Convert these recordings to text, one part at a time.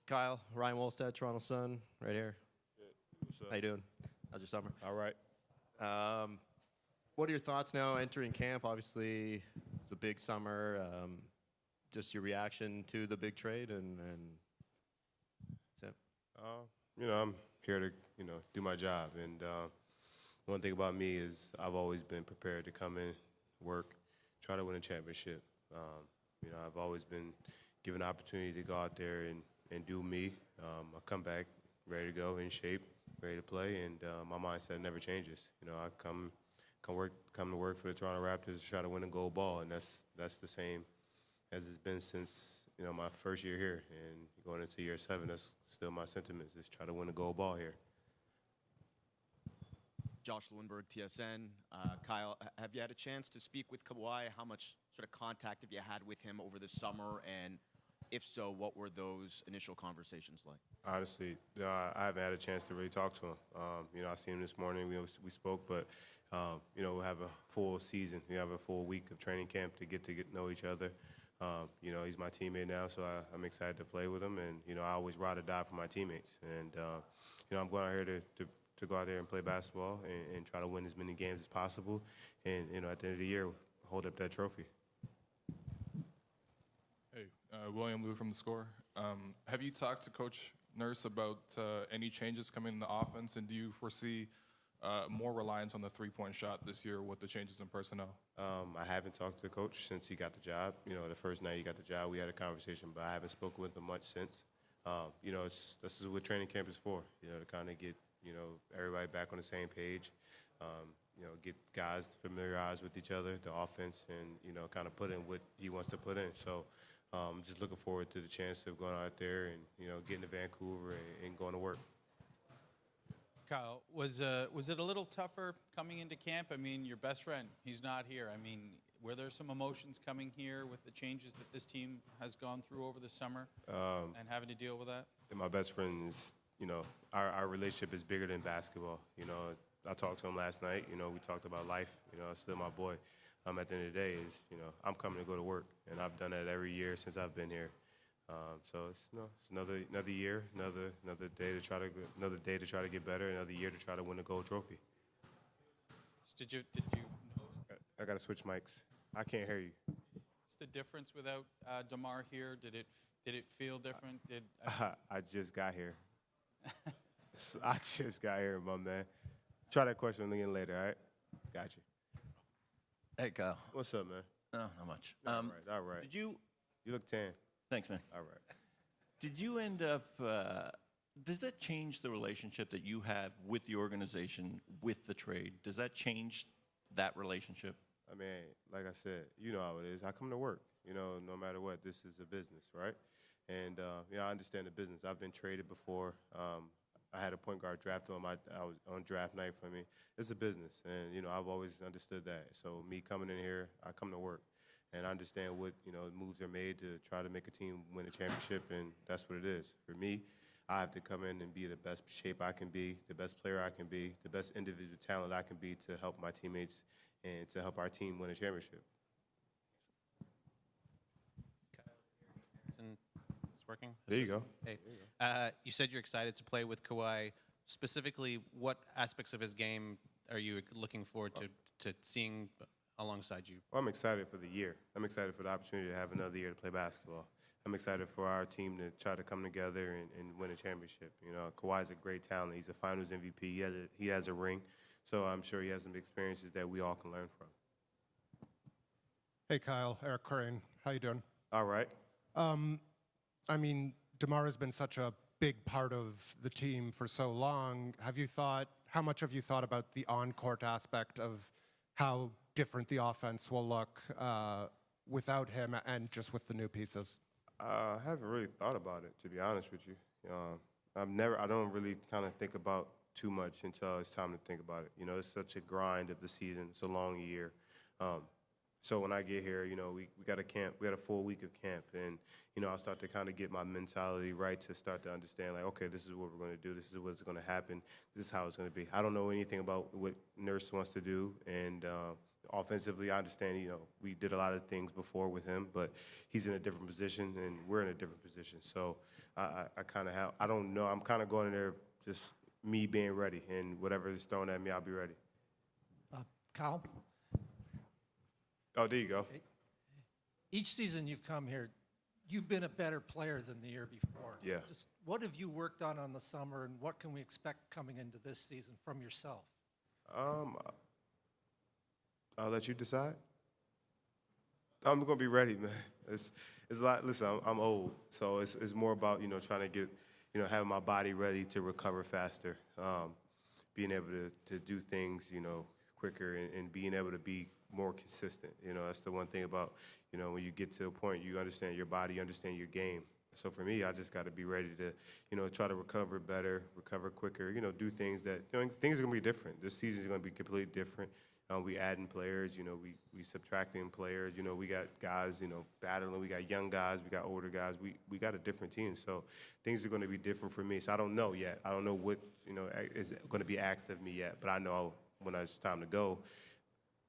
Kyle, Ryan Wolstad, Toronto Sun, right here. Good. What's up? How you doing? How's your summer? All right. What are your thoughts now entering camp? Obviously, it's a big summer. Just your reaction to the big trade, and that's it. I'm here to, do my job. And one thing about me is I've always been prepared to come in, work, try to win a championship. I've always been given the opportunity to go out there and do me. I come back ready to go, in shape, ready to play, and my mindset never changes. I come to work for the Toronto Raptors to try to win a gold ball, and that's the same as it's been since my first year here, and going into year 7. That's still my sentiments: is try to win a gold ball here. Josh Lewinberg, TSN. Kyle, have you had a chance to speak with Kawhi? How much sort of contact have you had with him over the summer? And if so, what were those initial conversations like? Honestly, I haven't had a chance to really talk to him. I seen him this morning. We spoke, but we'll have a full season. We have a full week of training camp to get to know each other. He's my teammate now, so I'm excited to play with him. And I always ride or die for my teammates. And I'm going out here to go out there and play basketball and try to win as many games as possible. And at the end of the year, hold up that trophy. Hey, William Liu from The Score. Have you talked to Coach Nurse about any changes coming in the offense, and do you foresee more reliance on the three-point shot this year with the changes in personnel? I haven't talked to the coach since he got the job. The first night he got the job, we had a conversation, but I haven't spoken with him much since. This is what training camp is for, to kind of get, everybody back on the same page, get guys familiarized with each other, the offense, and, kind of put in what he wants to put in. So I'm just looking forward to the chance of going out there and, getting to Vancouver and going to work. Kyle, was it a little tougher coming into camp? I mean, your best friend, he's not here. I mean, were there some emotions coming here with the changes that this team has gone through over the summer and having to deal with that? And my best friend is, our relationship is bigger than basketball. I talked to him last night. We talked about life. Still my boy. At the end of the day, is I'm coming to go to work, and I've done that every year since I've been here. So it's another year, another day to try to get better, another year to try to win a gold trophy. Did you know? I got to switch mics. I can't hear you. What's the difference without DeMar here? Did it feel different? I just got here. I just got here, my man. Try that question again later, all right? Got you. Hey, Kyle. What's up, man? No, not much. All right. Did you? You look tan. Thanks, man. All right. Did you end up? Does that change the relationship that you have with the organization with the trade? Does that change that relationship? I mean, like I said, you know how it is. I come to work. No matter what, this is a business, right? And I understand the business. I've been traded before. I had a point guard drafted I was on draft night for me. It's a business, and I've always understood that. So me coming in here, I come to work, and I understand what moves are made to try to make a team win a championship, and that's what it is. For me, I have to come in and be the best shape I can be, the best player I can be, the best individual talent I can be to help my teammates and to help our team win a championship. It's working? There you go. Hey, you said you're excited to play with Kawhi. Specifically, what aspects of his game are you looking forward to seeing alongside you? Well, I'm excited for the year. I'm excited for the opportunity to have another year to play basketball. I'm excited for our team to try to come together and win a championship. Kawhi's a great talent. He's a Finals MVP. He has a ring, so I'm sure he has some experiences that we all can learn from. Hey, Kyle. Eric Crane. How you doing? All right. I mean, DeMar has been such a big part of the team for so long. How much have you thought about the on-court aspect of how different the offense will look without him and just with the new pieces? I haven't really thought about it, to be honest with you. I don't really kind of think about too much until it's time to think about it. It's such a grind of the season. It's a long year. So when I get here, we got a camp. We had a full week of camp, and I'll start to kind of get my mentality right to start to understand, like, okay, this is what we're going to do. This is what's going to happen. This is how it's going to be. I don't know anything about what Nurse wants to do, and Offensively, I understand, we did a lot of things before with him, but he's in a different position and we're in a different position. So I kind of have, I don't know, I'm kind of going in there just me being ready, and whatever is thrown at me, I'll be ready. Kyle, Oh, there you go. each season you've come here, you've been a better player than the year before. Yeah. Just what have you worked on the summer, and what can we expect coming into this season from yourself? I'll let you decide. I'm gonna be ready, man. It's a lot. Listen, I'm old, so it's more about trying to get having my body ready to recover faster, being able to do things quicker, and being able to be more consistent. That's the one thing about when you get to a point you understand your body, you understand your game. So for me, I just got to be ready to try to recover better, recover quicker. Do things that things are gonna be different. This season is gonna be completely different. We adding players, we subtracting players. We got guys, battling. We got young guys. We got older guys. We got a different team. So things are going to be different for me. So I don't know yet. I don't know what is going to be asked of me yet. But I know when it's time to go,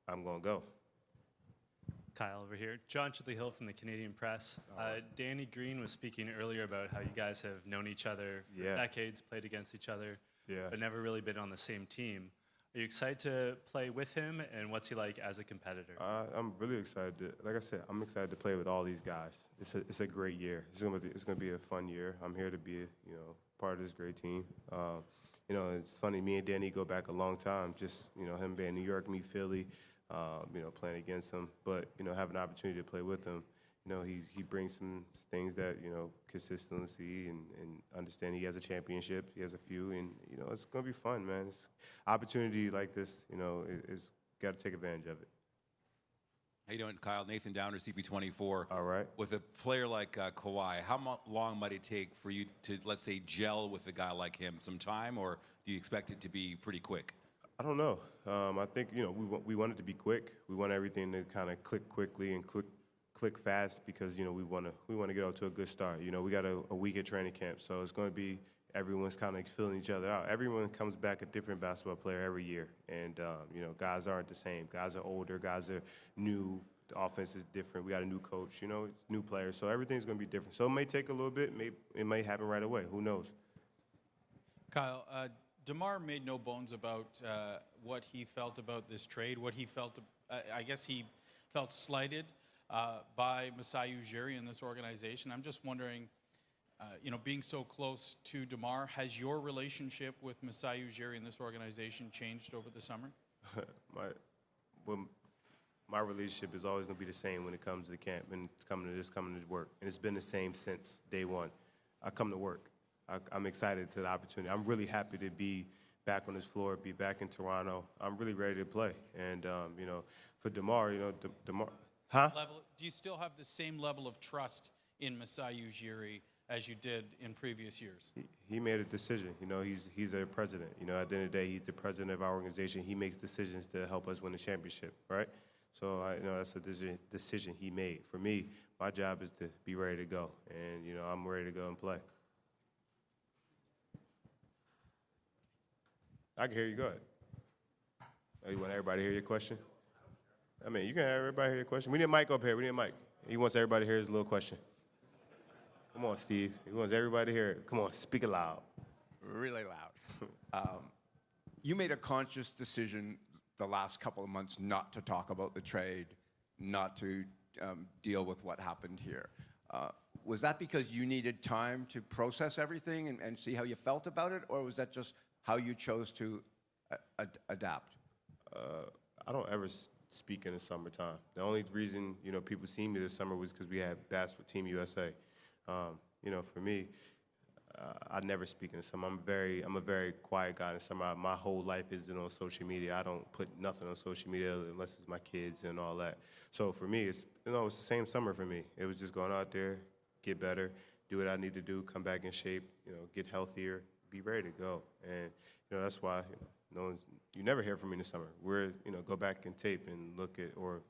I'm going to go. Kyle over here. John Chidley Hill from the Canadian Press. Danny Green was speaking earlier about how you guys have known each other for decades, played against each other, but never really been on the same team. Are you excited to play with him, and what's he like as a competitor? I'm really excited. Like I said, I'm excited to play with all these guys. It's a great year. It's gonna be a fun year. I'm here to be part of this great team. It's funny. Me and Danny go back a long time. Just him being in New York, me Philly. Playing against him, but have an opportunity to play with him. He brings some things that consistency and understand. He has a championship. He has a few, and it's gonna be fun, man. It's opportunity like this, is got to take advantage of it. How you doing, Kyle? Nathan Downer, CP24. All right. With a player like Kawhi, how long might it take for you to, let's say, gel with a guy like him? Some time, or do you expect it to be pretty quick? I don't know. I think we want it to be quick. We want everything to kind of click quickly and click fast because we want to get out to a good start. We got a week at training camp, so it's going to be everyone's kind of filling each other out. Everyone comes back a different basketball player every year, and guys aren't the same. Guys are older. Guys are new. The offense is different. We got a new coach. New players, so everything's going to be different. So it may take a little bit. It may happen right away. Who knows? Kyle, DeMar made no bones about what he felt about this trade. What he felt, I guess he felt slighted by Masai Ujiri in this organization. I'm just wondering, being so close to DeMar, has your relationship with Masai Ujiri in this organization changed over the summer? My relationship is always going to be the same when it comes to the camp and coming to work. And it's been the same since day one. I come to work. I'm excited to the opportunity. I'm really happy to be back on this floor, be back in Toronto. I'm really ready to play. And, for DeMar, DeMar, huh? Do you still have the same level of trust in Masai Ujiri as you did in previous years? He made a decision. He's a president. At the end of the day, he's the president of our organization. He makes decisions to help us win the championship, right? So, that's a decision he made. For me, my job is to be ready to go. And, I'm ready to go and play. I can hear you. Go ahead. Oh, you want everybody to hear your question? I mean, you can have everybody hear your question. We need a mic up here. We need a mic. He wants everybody to hear his little question. Come on, Steve. He wants everybody to hear it. Come on, speak it loud. Really loud. You made a conscious decision the last couple of months not to talk about the trade, not to deal with what happened here. Was that because you needed time to process everything and see how you felt about it, or was that just how you chose to adapt? I don't ever speak in the summertime. The only reason people see me this summer was because we had basketball Team USA. For me, I never speak in the summer. I'm a very quiet guy in the summer. My whole life isn't on social media. I don't put nothing on social media unless it's my kids and all that. So for me, it's the same summer for me. It was just going out there, get better, do what I need to do, come back in shape, get healthier, be ready to go. And that's why you never hear from me in the summer. We're go back and tape and look at, or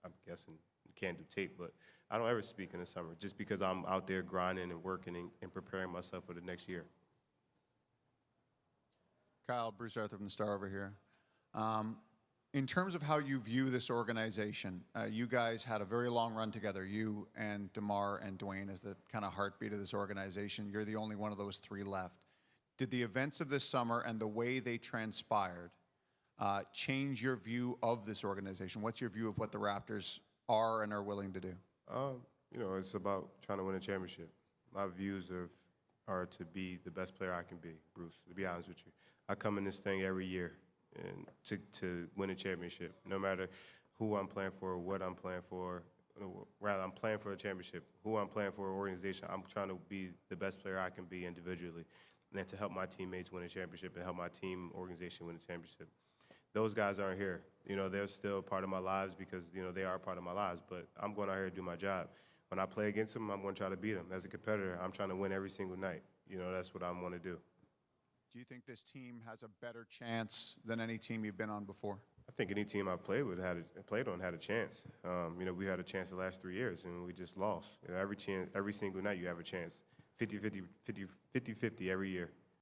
I'm guessing you can't do tape, but I don't ever speak in the summer just because I'm out there grinding and working and preparing myself for the next year. Kyle, Bruce Arthur from the Star over here. in terms of how you view this organization, you guys had a very long run together, you and DeMar and Dwayne as the kind of heartbeat of this organization. You're the only one of those three left. Did the events of this summer and the way they transpired change your view of this organization? What's your view of what the Raptors are and are willing to do? You know, it's about trying to win a championship. My views are to be the best player I can be, Bruce, to be honest with you. I come in this thing every year and to win a championship, no matter who I'm playing for, what I'm playing for. Rather, I'm playing for a championship. Who I'm playing for, organization, I'm trying to be the best player I can be individually, and then to help my teammates win a championship and help my team organization win a championship. Those guys aren't here. You know, they're still part of my lives because, you know, they are part of my lives, but I'm going out here to do my job. When I play against them, I'm going to try to beat them. As a competitor, I'm trying to win every single night. You know, that's what I want to do. Do you think this team has a better chance than any team you've been on before? I think any team I've played with played on had a chance. You know, we had a chance the last 3 years, and we just lost. You know, every single night you have a chance. 50-50 every year.